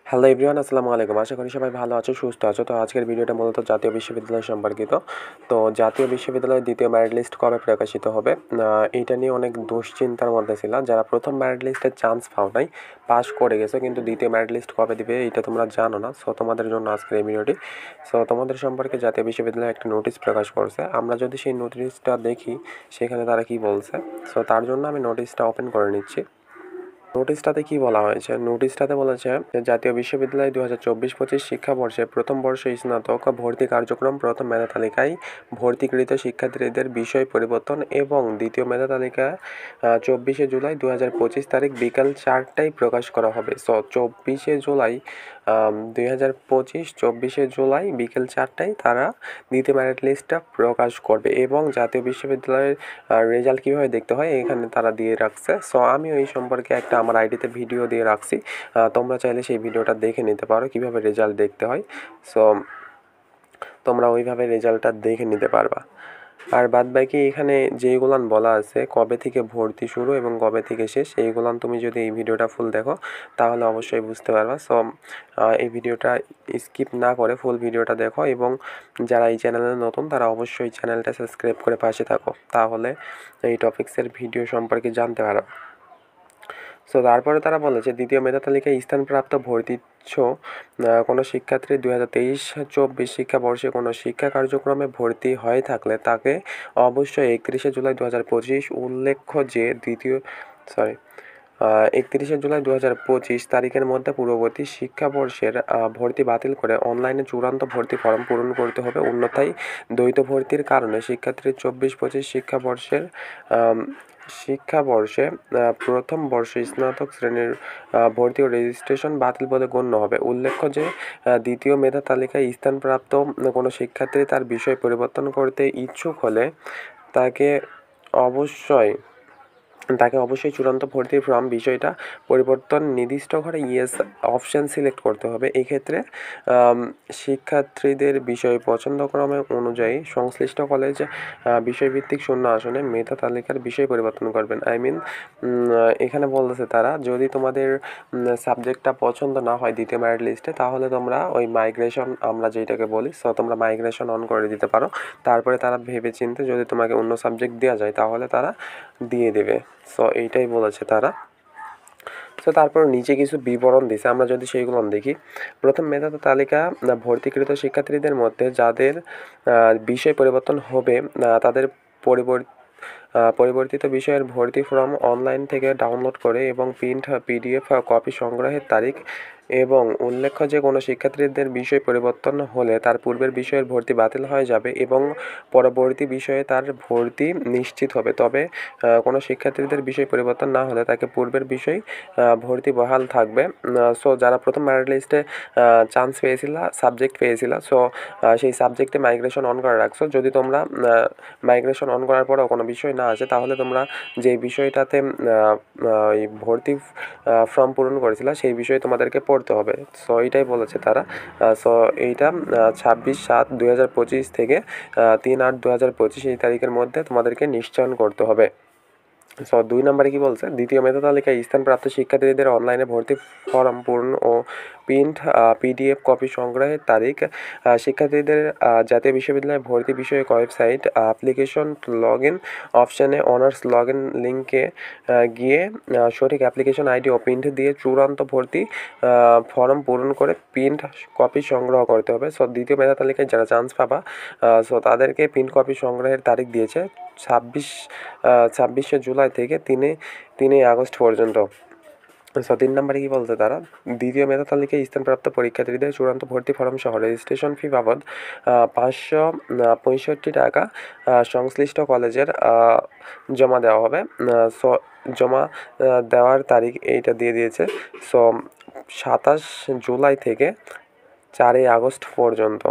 Hello everyone, আসসালামু আলাইকুম। আশা করি সবাই ভালো আছো, সুস্থ আছো। তো আজকের ভিডিওটা মূলত জাতীয় বিশ্ববিদ্যালয় সম্পর্কিত। তো জাতীয় বিশ্ববিদ্যালয়ের দ্বিতীয় মেরিট লিস্ট কবে প্রকাশিত হবে, এইটা নিয়ে অনেক দুশ্চিন্তার মধ্যে ছিলাম। যারা প্রথম মেরিট লিস্টে চান্স পাও নাই, পাস করে গেছো, কিন্তু দ্বিতীয় মেরিট লিস্ট কবে দিবে এটা তোমরা জানো না। সো তোমাদের জন্য আজকের এই ভিডিওটি। সো তোমাদের সম্পর্কে জাতীয় বিশ্ববিদ্যালয় একটা নোটিশ প্রকাশ করছে। আমরা যদি সেই নোটিশটা দেখি সেখানে তারা কি বলছে, সো তার জন্য আমি নোটিশটা ওপেন করে নিচ্ছি। নোটিশটাতে কি বলা হয়েছে? নোটিশটাতে বলেছে যে জাতীয় বিশ্ববিদ্যালয় 2024-25 শিক্ষাবর্ষে প্রথম বর্ষ স্নাতক ভর্তি কার্যক্রম প্রথম মেধা তালিকায় ভর্তিকৃত শিক্ষার্থীদের বিষয় পরিবর্তন এবং দ্বিতীয় মেধা তালিকা 24শে জুলাই 2025 তারিখ বিকাল 4টায় প্রকাশ করা হবে। সো 24শে জুলাই 2025 24শে জুলাই বিকেল 4টায় তারা দ্বিতীয় মেরিট লিস্টটা প্রকাশ করবে এবং জাতীয় বিশ্ববিদ্যালয়ের রেজাল্ট কীভাবে দেখতে হয় এখানে তারা দিয়ে রাখছে। সো আমিও এই সম্পর্কে একটা আমার আইডিতে ভিডিও দিয়ে রাখছি, তোমরা চাইলে সেই ভিডিওটা দেখে নিতে পারো কীভাবে রেজাল্ট দেখতে হয়। সো তোমরা ওইভাবে রেজাল্টটা দেখে নিতে পারবা। আর বাদবাকি এখানে যেইগুলান বলা আছে কবে থেকে ভর্তি শুরু এবং কবে থেকে শেষ, এইগুলান তুমি যদি এই ভিডিওটা ফুল দেখো তাহলে অবশ্যই বুঝতে পারবা। সো এই ভিডিওটা স্কিপ না করে ফুল ভিডিওটা দেখো এবং যারা এই চ্যানেলে নতুন তারা অবশ্যই চ্যানেলটা সাবস্ক্রাইব করে পাশে থাকো, তাহলে এই টপিক্সের ভিডিও সম্পর্কে জানতে পারো। সো তারপরে তারা বলেছে দ্বিতীয় মেধা তালিকায় স্থানপ্রাপ্ত ভর্তিচ্ছ কোনো শিক্ষার্থী 2023-24 শিক্ষাবর্ষে কোনো শিক্ষা কার্যক্রমে ভর্তি হয়ে থাকলে তাকে অবশ্যই 31শে জুলাই 2025 উল্লেখ্য যে 31শে জুলাই 2025 তারিখের মধ্যে পূর্ববর্তী শিক্ষাবর্ষের ভর্তি বাতিল করে অনলাইনে চূড়ান্ত ভর্তি ফর্ম পূরণ করতে হবে। অন্যথায় দ্বৈত ভর্তির কারণে শিক্ষার্থীর 24-25 শিক্ষাবর্ষে প্রথম বর্ষ স্নাতক শ্রেণীর ভর্তি ও রেজিস্ট্রেশন বাতিল বলে গণ্য হবে। উল্লেখ্য যে দ্বিতীয় মেধা তালিকায় স্থানপ্রাপ্ত কোনো শিক্ষার্থী তার বিষয় পরিবর্তন করতে ইচ্ছুক হলে তাকে অবশ্যই চূড়ান্ত ভর্তির ফর্ম বিষয়টা পরিবর্তন নির্দিষ্ট করে ইয়েস অপশান সিলেক্ট করতে হবে। এক্ষেত্রে শিক্ষার্থীদের বিষয় পছন্দক্রমে অনুযায়ী সংশ্লিষ্ট কলেজ বিষয়ভিত্তিক শূন্য আসনে মেধা তালিকার বিষয় পরিবর্তন করবেন। এখানে বলতেছে তারা যদি তোমাদের সাবজেক্টটা পছন্দ না হয় দ্বিতীয় মেরিট লিস্টে, তাহলে তোমরা ওই মাইগ্রেশন আমরা যেটাকে বলি, সো তোমরা মাইগ্রেশন অন করে দিতে পারো। তারপরে তারা ভেবে চিন্তে যদি তোমাকে অন্য সাবজেক্ট দেওয়া যায় তাহলে তারা দিয়ে দেবে। সো এইটাই বলেছে তারা। সো তারপর নিচে কিছু বিবরণ দিছে, আমরা যদি সেইগুলো দেখি। প্রথম মেধা তালিকা ভর্তিকৃত শিক্ষার্থীদের মধ্যে যাদের বিষয় পরিবর্তন হবে তাদের পরিবর্তিত বিষয়ের ভর্তি ফর্ম অনলাইন থেকে ডাউনলোড করে এবং প্রিন্ট পিডিএফ কপি সংগ্রহের তারিখ এবং উল্লেখ্য যে কোনো শিক্ষার্থীদের বিষয় পরিবর্তন হলে তার পূর্বের বিষয়ের ভর্তি বাতিল হয়ে যাবে এবং পরবর্তী বিষয়ে তার ভর্তি নিশ্চিত হবে। তবে কোনো শিক্ষার্থীদের বিষয় পরিবর্তন না হলে তাকে পূর্বের বিষয় ভর্তি বহাল থাকবে। সো যারা প্রথম মেরিট লিস্টে চান্স পেয়েছিলা, সাবজেক্ট পেয়েছিলা, সো সেই সাবজেক্টে মাইগ্রেশন অন করে রাখছো। যদি তোমরা মাইগ্রেশন অন করার পরেও কোনো বিষয় না আসে তাহলে তোমরা যে বিষয়টাতে এই ভর্তি ফর্ম পূরণ করেছিলা সেই বিষয়ে তোমাদেরকে পড়তে হবে। সো এইটাই বলেছে তারা। সো এইটা 26/7/2025 থেকে 3/8/2025 এই তারিখের মধ্যে তোমাদেরকে নিশ্চয়ন করতে হবে। সো 2 নম্বরে কি বলছে, দ্বিতীয় মেধা তালিকায় স্থানপ্রাপ্ত শিক্ষার্থীদের অনলাইনে ভর্তি ফর্ম পূরণ ও প্রিন্ট পিডিএফ কপি সংগ্রহের তারিখ শিক্ষার্থীদের জাতীয় বিশ্ববিদ্যালয়ের ভর্তি বিষয়ক ওয়েবসাইট অ্যাপ্লিকেশন লগ ইন অপশানে অনার্স লগ ইন লিঙ্কে গিয়ে সঠিক অ্যাপ্লিকেশন আইডি ও প্রিন্ট দিয়ে চূড়ান্ত ভর্তি ফর্ম পূরণ করে প্রিন্ট কপি সংগ্রহ করতে হবে। সো দ্বিতীয় মেধা তালিকায় যারা চান্স পাবা, সো তাদেরকে প্রিন্ট কপি সংগ্রহের তারিখ দিয়েছে 26শে জুলাই থেকে 3 আগস্ট পর্যন্ত। সো 3 নম্বরে কী বলছে তারা, দ্বিতীয় মেধা তালিকায় স্থানপ্রাপ্ত পরীক্ষার্থীদের চূড়ান্ত ভর্তি ফর্ম সহ রেজিস্ট্রেশন ফি বাবদ 565 টাকা সংশ্লিষ্ট কলেজের জমা দেওয়া হবে। সো জমা দেওয়ার তারিখ এইটা দিয়ে দিয়েছে। সো 27 জুলাই থেকে 4 আগস্ট পর্যন্ত।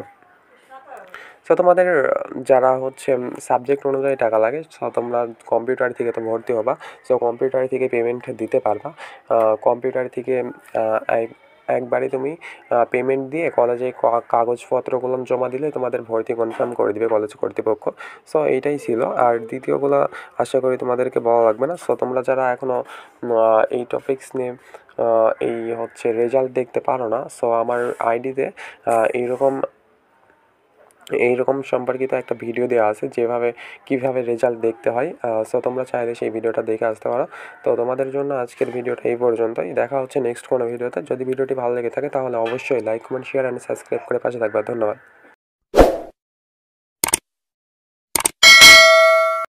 সো তোমাদের যারা হচ্ছে সাবজেক্ট অনুযায়ী টাকা লাগে, সো তোমরা কম্পিউটার থেকে তো ভর্তি হবা, সো কম্পিউটার থেকে পেমেন্ট দিতে পারবা। কম্পিউটার থেকে একবারে তুমি পেমেন্ট দিয়ে কলেজে কাগজপত্রগুলো জমা দিলে তোমাদের ভর্তি কনফার্ম করে দিবে কলেজ কর্তৃপক্ষ। সো এইটাই ছিল। আর দ্বিতীয়গুলো আশা করি তোমাদেরকে বলা লাগবে না। সো তোমরা যারা এখনও এই টপিকস নিয়ে এই হচ্ছে রেজাল্ট দেখতে পারো না, সো আমার আইডিতে এইরকম এইরকম সম্পর্কিত একটা ভিডিও দেওয়া আছে যেভাবে কীভাবে রেজাল্ট দেখতে হয়। সো তোমরা চাইলে সেই ভিডিওটা দেখে আসতে পারো। তো তোমাদের জন্য আজকের ভিডিওটা এই পর্যন্তই। দেখা হচ্ছে নেক্সট কোনো ভিডিওতে। যদি ভিডিওটি ভালো লেগে থাকে তাহলে অবশ্যই like, comment, share and subscribe করে পাশে থাকবে। ধন্যবাদ।